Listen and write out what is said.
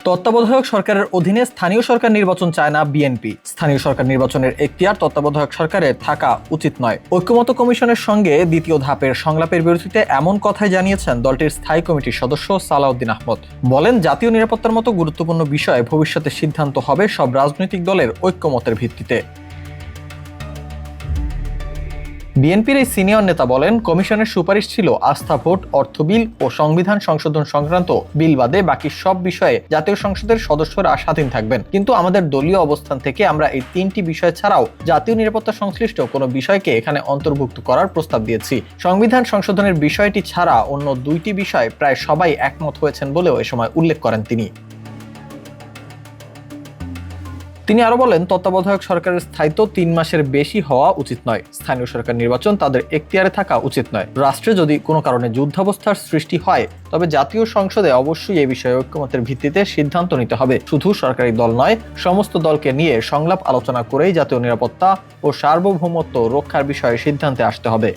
তত্ত্বাবধায়ক সরকারের অধীনে স্থানীয় সরকার নির্বাচন চায় না বিএনপি। স্থানীয় সরকার নির্বাচনের এখতিয়ার তত্ত্বাবধায়ক সরকারের থাকা উচিত নয়। ঐক্যমত্য কমিশনের সঙ্গে দ্বিতীয় ধাপের সংলাপের বিরতিতে এমন কথাই জানিয়েছেন দলটির স্থায়ী কমিটির সদস্য সালাউদ্দিন আহমদ। বলেন, জাতীয় নিরাপত্তার মতো গুরুত্বপূর্ণ বিষয়ে ভবিষ্যতে সিদ্ধান্ত হবে সব রাজনৈতিক দলের ঐক্যমতের ভিত্তিতে। বিএনপির এই সিনিয়র নেতা বলেন, কমিশনের সুপারিশ ছিল আস্থা ভোট, অর্থ বিল ও সংবিধান সংশোধন সংক্রান্ত বিল বাদে বাকি সব বিষয়ে জাতীয় সংসদের সদস্যরা স্বাধীন থাকবেন। কিন্তু আমাদের দলীয় অবস্থান থেকে আমরা এই তিনটি বিষয় ছাড়াও জাতীয় নিরাপত্তা সংশ্লিষ্ট কোনো বিষয়কে এখানে অন্তর্ভুক্ত করার প্রস্তাব দিয়েছি। সংবিধান সংশোধনের বিষয়টি ছাড়া অন্য দুইটি বিষয় প্রায় সবাই একমত হয়েছেন বলেও এ সময় উল্লেখ করেন তিনি। তিনি আরো বলেন, তত্ত্বাবধায়ক সরকারের স্থায়িত্ব 3 মাসের বেশি হওয়া উচিত নয়। স্থানীয় সরকার নির্বাচন তাদের এখতিয়ারে থাকা উচিত নয়। রাষ্ট্রে যদি কোনো কারণে যুদ্ধাবস্থার সৃষ্টি হয় তবে জাতীয় সংসদে অবশ্যই এ বিষয়ে ঐক্যমতের ভিত্তিতে সিদ্ধান্ত নিতে হবে। শুধু সরকারি দল নয়, সমস্ত দলকে নিয়ে সংলাপ আলোচনা করেই জাতীয় নিরাপত্তা ও সার্বভৌমত্ব রক্ষার বিষয়ে সিদ্ধান্তে আসতে হবে।